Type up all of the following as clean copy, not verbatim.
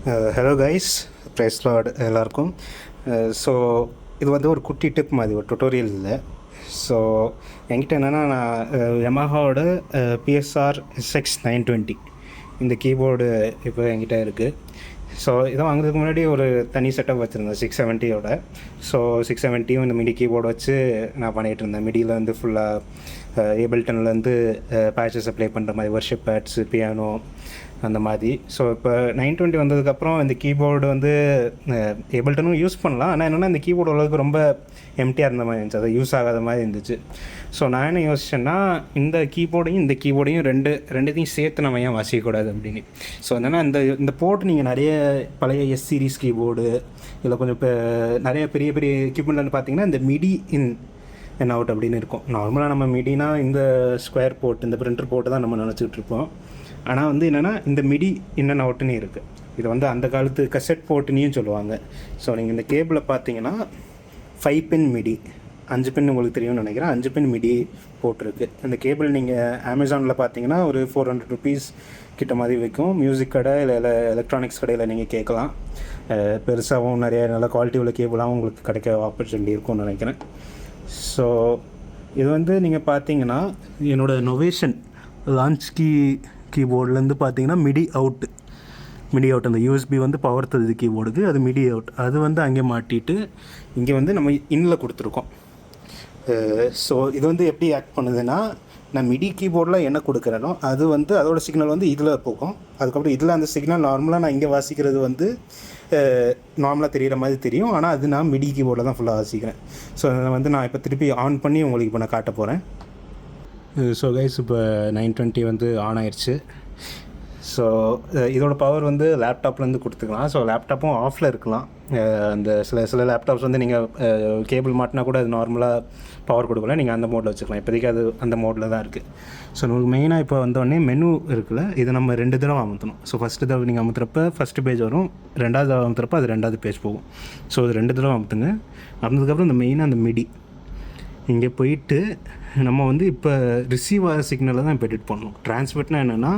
Hello guys, price Lord எல்லாருக்கும். So இது வந்து ஒரு குட்டி டிப் மாதிரி, ஒரு டுட்டோரியல் இல்லை. ஸோ என்கிட்ட என்னென்னா, நான் யமஹாவோட பிஎஸ்ஆர் எஸ்எக்ஸ் 920 இந்த கீபோர்டு இப்போ என்கிட்ட இருக்குது. ஸோ இதை வாங்குறதுக்கு முன்னாடி ஒரு தனி செட்டப் வச்சுருந்தேன் 670யோட. ஸோ 670யும் இந்த மிடி கீபோர்டு வச்சு நான் பண்ணிகிட்டு இருந்தேன். மிடியில் வந்து ஃபுல்லாக ஏபிள்டன்லேருந்து பேட்சஸ் அப்ளை பண்ணுற மாதிரி, வர்ஷிப் பேட்ஸு, பியானோ அந்த மாதிரி. ஸோ இப்போ 920 வந்ததுக்கப்புறம் இந்த கீபோர்டு வந்து ஏபிள்டனும் யூஸ் பண்ணலாம். ஆனால் என்னென்னா, இந்த கீபோர்டு அளவுக்கு ரொம்ப எம்டியாக இருந்த மாதிரி இருந்துச்சு, அதை யூஸ் ஆகாத மாதிரி இருந்துச்சு. ஸோ நான் என்ன யோசிச்சேன்னா, இந்த கீபோர்டையும் ரெண்டுத்தையும் சேர்த்து நம்ம ஏன் வாசிக்கக்கூடாது அப்படின்னு. ஸோ என்னென்னா, இந்த போர்ட் நீங்கள் நிறைய பழைய எஸ் சீரிஸ் கீபோர்டு இல்லை கொஞ்சம் இப்போ நிறைய பெரிய பெரிய எக்யூப்மெண்ட்னு பார்த்தீங்கன்னா, இந்த மிடி இன் அவுட் அப்படின்னு இருக்கும். நார்மலாக நம்ம மிடினா இந்த ஸ்கொயர் போர்ட், இந்த பிரிண்டர் போர்ட்டு தான் நம்ம நினச்சிக்கிட்டு இருப்போம். ஆனால் வந்து என்னென்னா, இந்த மிடி இன் அண்ட் அவுட்டுன்னு இருக்குது. இது வந்து அந்த காலத்து கசெட் போர்ட்டுன்னு சொல்லுவாங்க. ஸோ நீங்கள் இந்த கேபிளை பார்த்தீங்கன்னா 5 பின் மிடி, 5 பின் உங்களுக்கு தெரியும்னு நினைக்கிறேன், 5 பின் மிடி போட்டிருக்கு. இந்த கேபிள் நீங்கள் அமேசானில் பார்த்தீங்கன்னா ஒரு 400 ருபீஸ் கிட்ட மாதிரி விற்கும். மியூசிக் கடை இல்லை எலக்ட்ரானிக்ஸ் கடையில் நீங்கள் கேட்கலாம். பெருசாகவும் நிறைய நல்ல குவாலிட்டி உள்ள கேபிளாகவும் உங்களுக்கு கிடைக்க ஆப்பர்ச்சுனிட்டி இருக்கும்னு நினைக்கிறேன். ஸோ இது வந்து நீங்கள் பார்த்தீங்கன்னா, என்னோடய நொவேஷன் லான்ச் கீபோர்ட்லேருந்து பார்த்தீங்கன்னா மிடி அவுட் அந்த யூஎஸ்பி வந்து பவர் தருது கீபோர்டுக்கு, அது மிடி அவுட். அது வந்து அங்கே மாட்டிட்டு இங்கே வந்து நம்ம இன்னில் கொடுத்துருக்கோம். ஸோ இது வந்து எப்படி ஆக்ட் பண்ணுதுன்னா, நான் மிடி கீபோர்டில் என்ன கொடுக்குறேனோ அது வந்து அதோட சிக்னல் வந்து இதில் போகும். அதுக்கப்புறம் இதில் அந்த சிக்னல் நார்மலாக நான் இங்கே வாசிக்கிறது வந்து நார்மலாக தெரிகிற மாதிரி தெரியும். ஆனால் அது நான் மிடி கீபோர்டில் தான் ஃபுல்லாக வாசிக்கிறேன். ஸோ அதை வந்து நான் இப்போ திருப்பி ஆன் பண்ணி உங்களுக்கு இப்போ நான் காட்ட போகிறேன். ஸோ கைஸ், இப்போ 920 வந்து ஆன் ஆயிடுச்சு. ஸோ இதோட பவர் வந்து லேப்டாப்லேருந்து கொடுத்துக்கலாம். ஸோ லேப்டாப்பும் ஆஃபில் இருக்கலாம். அந்த சில லேப்டாப்ஸ் வந்து நீங்கள் கேபிள் மாட்டினா கூட அது நார்மலாக பவர் கொடுக்கல, நீங்கள் அந்த மோடில் வச்சுக்கலாம். இப்போதைக்கு அது அந்த மோடில் தான் இருக்குது. ஸோ உங்களுக்கு மெயினாக இப்போ வந்தோடனே மெனு இருக்குல்ல, இதை நம்ம 2 தடவை அமுத்தணும். ஸோ ஃபஸ்ட்டு தடவை நீங்கள் அமுத்துறப்ப ஃபஸ்ட்டு பேஜ் வரும், 2வது தடவை அமுத்துறப்ப அது 2வது பேஜ் போகும். ஸோ அது 2 தடவை அமுத்துங்க. அமுத்ததுக்கப்புறம் இந்த மெயினாக அந்த மிடி இங்கே போயிட்டு நம்ம வந்து இப்போ ரிசீவ் ஆகிற சிக்னலை தான் இப்போ எடிட் பண்ணணும். ட்ரான்ஸ்மிட்னா என்னென்னா,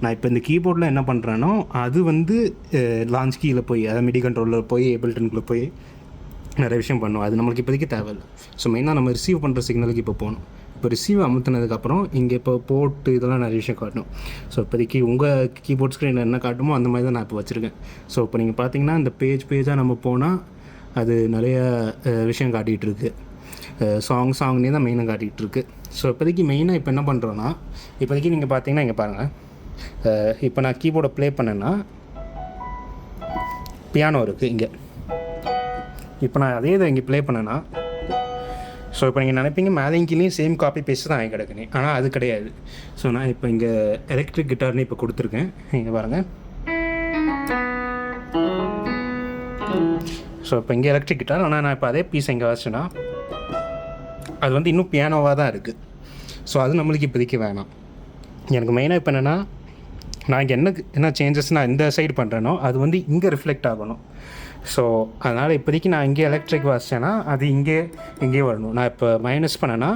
நான் இப்போ இந்த கீபோர்டில் என்ன பண்ணுறேனோ அது வந்து லான்ச் கீயில் போய், அதாவது மிடி கண்ட்ரோலில் போய் ஏபிள்டனுக்குள்ளே போய் நிறைய விஷயம் பண்ணுவோம். அது நம்மளுக்கு இப்போதைக்கு தேவையில்லை. ஸோ மெயினாக நம்ம ரிசீவ் பண்ணுற சிக்னலுக்கு இப்போ போகணும். இப்போ ரிசீவ் அமுத்தினதுக்கப்புறம் இங்கே இப்போ போட்டு இதெல்லாம் நிறைய விஷயம் காட்டணும். ஸோ இப்போதைக்கு உங்கள் கீபோர்ட் ஸ்க்ரீனில் என்ன காட்டுமோ அந்த மாதிரி தான் நான் இப்போ வச்சுருக்கேன். ஸோ இப்போ நீங்கள் பார்த்தீங்கன்னா, இந்த பேஜாக நம்ம போனால் அது நிறைய விஷயம் காட்டிகிட்டு இருக்குது. சாங்னே தான் மெயினாக காட்டிகிட்டு இருக்கு. ஸோ இப்போதைக்கு மெயினாக இப்போ என்ன பண்ணுறோன்னா, இப்போதைக்கு நீங்கள் பார்த்தீங்கன்னா இங்கே பாருங்கள், இப்போ நான் கீபோர்டை ப்ளே பண்ணேன்னா பியானோ இருக்குது இங்கே. இப்போ நான் அதே இதை இங்கே ப்ளே பண்ணேன்னா, ஸோ இப்போ நீங்கள் நினைப்பீங்க மேலேயும் கீழேயும் சேம் காப்பி பேஸ்ட் தான் வாங்கி கிடக்குன்னு. ஆனால் அது கிடையாது. ஸோ நான் இப்போ இங்கே எலக்ட்ரிக் கிட்டார்னு இப்போ கொடுத்துருக்கேன். இங்கே பாருங்கள். ஸோ இப்போ இங்கே எலக்ட்ரிக் கிட்டார், ஆனால் நான் இப்போ அதே பீஸ் இங்கே வச்சேன்னா அது வந்து இன்னும் பியானோவாக தான் இருக்குது. ஸோ அது நம்மளுக்கு இப்போதைக்கு வேணாம். எனக்கு மெயினாக இப்போ என்னென்னா, நான் இங்கே என்ன சேஞ்சஸ் நான் இந்த சைடு பண்ணுறேனோ அது வந்து இங்கே ரிஃப்ளெக்ட் ஆகணும். ஸோ அதனால் இப்போதைக்கு நான் இங்கே எலக்ட்ரிக் வாசிச்சேன்னா அது இங்கே வரணும். நான் இப்போ மைனஸ் பண்ணேன்னா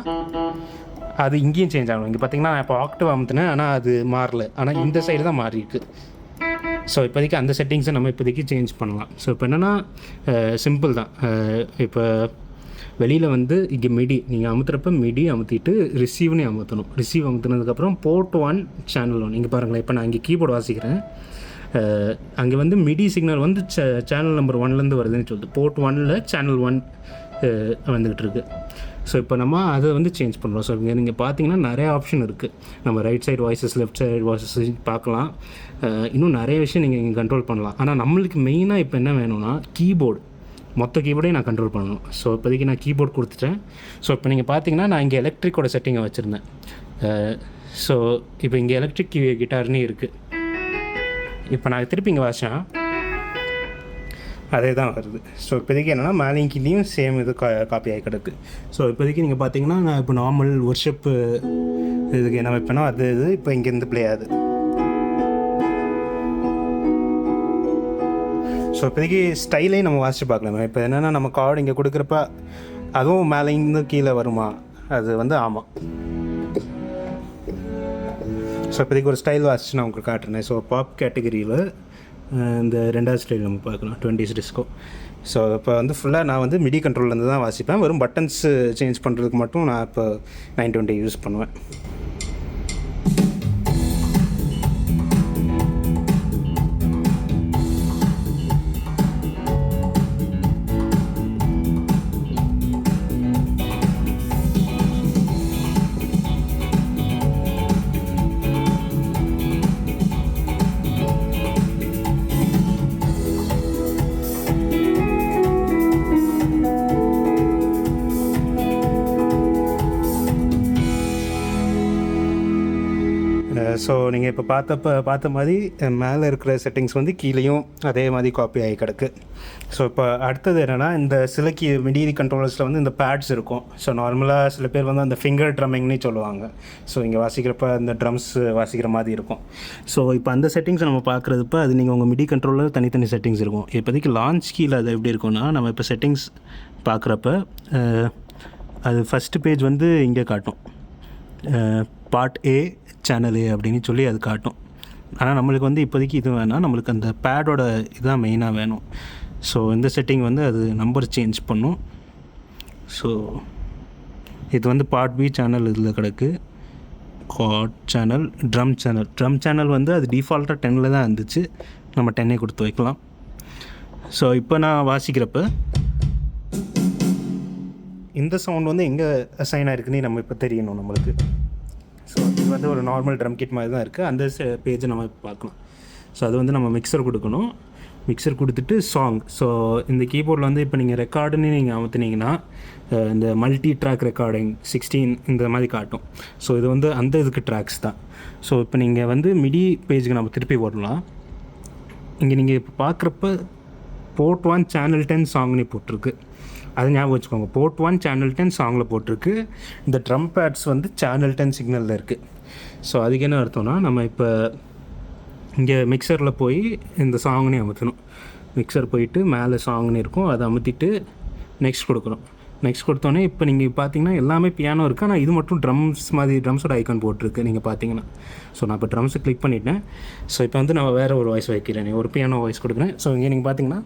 அது இங்கேயும் சேஞ்ச் ஆகணும். இங்கே பார்த்திங்கன்னா நான் இப்போ ஆக்டிவ் அமுத்தினேன், ஆனால் அது மாறல, ஆனால் இந்த சைடு தான் மாறிருக்கு. ஸோ இப்போதைக்கு அந்த செட்டிங்ஸை நம்ம இப்போதைக்கு சேஞ்ச் பண்ணலாம். ஸோ இப்போ என்னென்னா, சிம்பிள் தான். இப்போ வெளியில் வந்து இங்கே மிடி நீங்கள் அமுத்துறப்ப மிடி அமுத்திட்டு ரிசீவ்னே அமுத்தணும். ரிசீவ் அமுத்துனதுக்கப்புறம் போர்ட் 1 சேனல் 1. இங்கே பாருங்களேன், இப்போ நான் இங்கே கீபோர்டு வாசிக்கிறேன். அங்கே வந்து மிடி சிக்னல் வந்து சேனல் நம்பர் 1லேருந்து வருதுன்னு சொல்லிட்டு போர்ட் 1ல் சேனல் 1 வந்துக்கிட்டு இருக்குது. ஸோ இப்போ நம்ம அதை வந்து சேஞ்ச் பண்ணுறோம். ஸோ இங்கே நீங்கள் பார்த்தீங்கன்னா நிறைய ஆப்ஷன் இருக்குது. நம்ம right side voices, left side voices பார்க்கலாம். இன்னும் நிறைய விஷயம் நீங்கள் இங்கே கண்ட்ரோல் பண்ணலாம். ஆனால் நம்மளுக்கு மெயினாக இப்போ என்ன வேணும்னா, மொத்த கீபோர்டையும் நான் கண்ட்ரோல் பண்ணணும். ஸோ இப்போதைக்கு நான் கீபோர்ட் கொடுத்துட்டேன். ஸோ இப்போ நீங்கள் பார்த்தீங்கன்னா நான் இங்கே எலக்ட்ரிக்கோட செட்டிங்கை வச்சுருந்தேன். ஸோ இப்போ இங்கே எலக்ட்ரிக் கிட்டார்னே இருக்குது. இப்போ நான் திருப்பி இங்கே வாசிச்சேன், அதே தான் வருது. ஸோ இப்போதைக்கு என்னென்னா, மேலேயும் கீழேயும் சேம் இது காப்பி ஆகி கிடக்கு. ஸோ இப்போதைக்கு நீங்கள் பார்த்தீங்கன்னா, நான் இப்போ நார்மல் ஒர்ஷிப்பு இதுக்கு என்ன வைப்பேனோ அது இப்போ இங்கேருந்து ப்ளே ஆகுது. ஸோ இப்போதைக்கு ஸ்டைலையும் நம்ம வாசித்து பார்க்கலாம். இப்போ என்னென்னா, நம்ம கார்டு இங்கே கொடுக்குறப்ப அதுவும் மேலேருந்து கீழே வருமா, அது வந்து ஆமாம். ஸோ இப்போதைக்கு ஒரு ஸ்டைல் வாசிச்சு நான் உங்களுக்கு காட்டுறேன். ஸோ பாப் கேட்டகரியில் இந்த ரெண்டாவது ஸ்டைல் நம்ம பார்க்கலாம் 20s டிஸ்கோ. ஸோ இப்போ வந்து ஃபுல்லாக நான் வந்து மிடி கண்ட்ரோல்லேருந்து தான் வாசிப்பேன். வெறும் பட்டன்ஸ் சேஞ்ச் பண்ணுறதுக்கு மட்டும் நான் இப்போ 920 யூஸ் பண்ணுவேன். ஸோ நீங்கள் இப்போ பார்த்த மாதிரி மேலே இருக்கிற செட்டிங்ஸ் வந்து கீழேயும் அதே மாதிரி காப்பி ஆகி கிடக்கு. ஸோ இப்போ அடுத்தது என்னென்னா, இந்த சில மிடி கண்ட்ரோலர்ஸில் வந்து இந்த பேட்ஸ் இருக்கும். ஸோ நார்மலாக சில பேர் வந்து அந்த ஃபிங்கர் ட்ரம்மிங்னு சொல்லுவாங்க. ஸோ இங்கே வாசிக்கிறப்ப அந்த ட்ரம்ஸ் வாசிக்கிற மாதிரி இருக்கும். ஸோ இப்போ அந்த செட்டிங்ஸை நம்ம பார்க்குறதுப்ப அது நீங்கள் உங்கள் மிடி கண்ட்ரோலர் தனித்தனி செட்டிங்ஸ் இருக்கும். இப்போதைக்கு லான்ச் கீழே அது எப்படி இருக்கும்னா, நம்ம இப்போ செட்டிங்ஸ் பார்க்குறப்ப அது ஃபஸ்ட்டு பேஜ் வந்து இங்கே காட்டும், பார்ட் ஏ சேனல் ஏ அப்படின்னு சொல்லி அது காட்டும். ஆனால் நம்மளுக்கு வந்து இப்போதைக்கு இது வேணாம், நம்மளுக்கு அந்த பேடோட இதுதான் மெயினாக வேணும். ஸோ இந்த செட்டிங் வந்து அது நம்பர் சேஞ்ச் பண்ணும். ஸோ இது வந்து பார்ட் பி சேனல் இதில் கிடக்கு, கார்ட் சேனல், ட்ரம் சேனல் வந்து அது டிஃபால்ட்டாக 10 தான் இருந்துச்சு. நம்ம 10 கொடுத்து வைக்கலாம். ஸோ இப்போ நான் வாசிக்கிறப்ப இந்த சவுண்ட் வந்து எங்கே அசைன் ஆகிருக்குன்னு நம்ம இப்போ தெரியணும் நம்மளுக்கு. ஸோ இது வந்து ஒரு நார்மல் ட்ரம் கிட் மாதிரி தான் இருக்குது. அந்த பேஜை நம்ம பார்க்கலாம். ஸோ அது வந்து நம்ம மிக்சர் கொடுக்கணும். மிக்சர் கொடுத்துட்டு சாங். ஸோ இந்த கீபோர்டில் வந்து இப்போ நீங்கள் ரெக்கார்டுன்னு நீங்கள் அமுத்துனீங்கன்னா இந்த மல்டி ட்ராக் ரெக்கார்டிங் 16 இந்த மாதிரி காட்டும். ஸோ இது வந்து அந்த இதுக்கு ட்ராக்ஸ் தான். ஸோ இப்போ நீங்கள் வந்து மிடி பேஜுக்கு நம்ம திருப்பி வரலாம். இங்கே நீங்கள் இப்போ பார்க்குறப்ப போர்ட் 1 சேனல் 10 சாங்னு போட்டிருக்கு. அது ஞாபகம் வச்சுக்கோங்க. போர்ட் 1 சேனல் 10 சாங்கில் போட்டிருக்கு. இந்த ட்ரம் பேட்ஸ் வந்து சேனல் 10 சிக்னலில் இருக்குது. ஸோ அதுக்கு என்ன அர்த்தம்னா, நம்ம இப்போ இங்கே மிக்சரில் போய் இந்த சாங்னே அமுத்தணும். மிக்சர் போயிட்டு மேலே சாங்னு இருக்கும், அதை அமுத்திட்டு நெக்ஸ்ட் கொடுக்குறோம். நெக்ஸ்ட் கொடுத்தோன்னே இப்போ நீங்கள் பார்த்தீங்கன்னா எல்லாமே பியானோ இருக்குது. ஆனால் இது மட்டும் ட்ரம்ஸ் மாதிரி ட்ரம்ஸோட ஐக்கான் போட்டிருக்கு நீங்கள் பார்த்தீங்கன்னா. ஸோ நான் இப்போ ட்ரம்ஸை கிளிக் பண்ணிவிட்டேன். ஸோ இப்போ வந்து நான் வேறு ஒரு வாய்ஸ் வைக்கிறேன், ஒரு பியானோ வாய்ஸ் கொடுக்குறேன். ஸோ இங்கே நீங்கள் பார்த்தீங்கன்னா,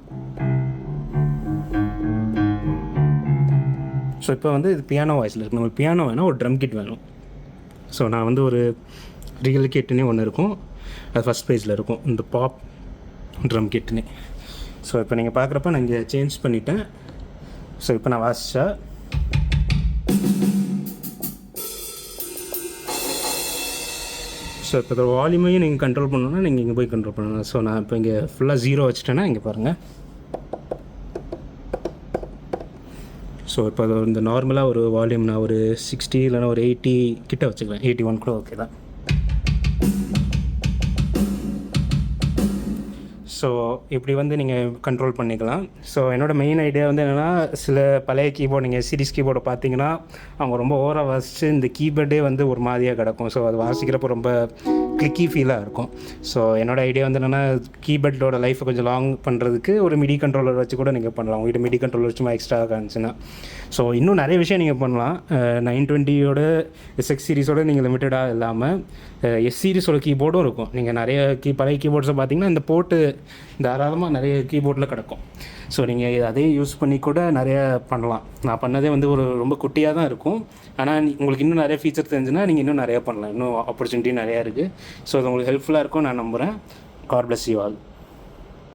ஸோ இப்போ வந்து இது பியானோ வாய்ஸில் இருக்குது. நம்ம பியானோ வேணால் ஒரு ட்ரம் கிட் வேணும். ஸோ நான் வந்து ஒரு ரியல் கிட்டுன்னே ஒன்று இருக்கும், அது ஃபஸ்ட் பேஜில் இருக்கும், இந்த பாப் ட்ரம் கிட்டுன்னு. ஸோ இப்போ நீங்கள் பார்க்குறப்ப நான் இங்கே சேஞ்ச் பண்ணிவிட்டேன். ஸோ இப்போ நான் வாசித்தா ஸோ இப்போ இதோட வால்யூமையும் நீங்கள் கண்ட்ரோல் பண்ணணுன்னா நீங்கள் இங்கே போய் கண்ட்ரோல் பண்ணணும். ஸோ நான் இப்போ இங்கே ஃபுல்லாக 0 வச்சுட்டேன்னா இங்கே பாருங்கள். ஸோ இப்போ அது இந்த நார்மலாக ஒரு வால்யூம் நான் ஒரு 60 இல்லைனா ஒரு 80 கிட்ட வச்சுக்குவேன். 81 கூட ஓகே தான். ஸோ இப்படி வந்து நீங்கள் கண்ட்ரோல் பண்ணிக்கலாம். ஸோ என்னோடய மெயின் ஐடியா வந்து என்னென்னா, சில பழைய கீபோர்டு நீங்கள் சீரிஸ் கீபோர்டை பார்த்தீங்கன்னா அவங்க ரொம்ப ஓவராக வாசித்து இந்த கீபோர்டே வந்து ஒரு மாதிரியாக கிடக்கும். ஸோ அது வாசிக்கிறப்போ ரொம்ப கிளிக்கி ஃபீலாக இருக்கும். ஸோ என்னோடய ஐடியா வந்து என்னென்னா, கீபோர்டோட லைஃப்பை கொஞ்சம் லாங் பண்ணுறதுக்கு ஒரு மிடி கண்ட்ரோலர் வச்சு கூட நீங்கள் பண்ணலாம். உங்கள்கிட்ட மிடி கண்ட்ரோலர் சும்மா எக்ஸ்ட்ரா இருந்துச்சுன்னா. ஸோ இன்னும் நிறைய விஷயம் நீங்கள் பண்ணலாம். 920யோட SX சீரிஸோட நீங்கள் லிமிட்டடாக இல்லாமல் எஸ் சீரிஸோட கீபோர்டும் இருக்கும். நீங்கள் நிறைய பழைய கீபோர்ட்ஸை பார்த்தீங்கன்னா இந்த போட்டு தாராளமாக நிறைய கீபோர்டில் கிடக்கும். ஸோ நீங்கள் அதே யூஸ் பண்ணி கூட நிறைய பண்ணலாம். நான் பண்ணதே வந்து ஒரு ரொம்ப குட்டியாக தான் இருக்கும். ஆனால் உங்களுக்கு இன்னும் நிறைய ஃபீச்சர் தெரிஞ்சுன்னா நீங்கள் இன்னும் நிறையா பண்ணலாம். இன்னும் ஆப்பர்ச்சுனிட்டி நிறையா இருக்குது. ஸோ அது உங்களுக்கு ஹெல்ப்ஃபுல்லாக இருக்கும் நான் நம்புகிறேன். God bless you all.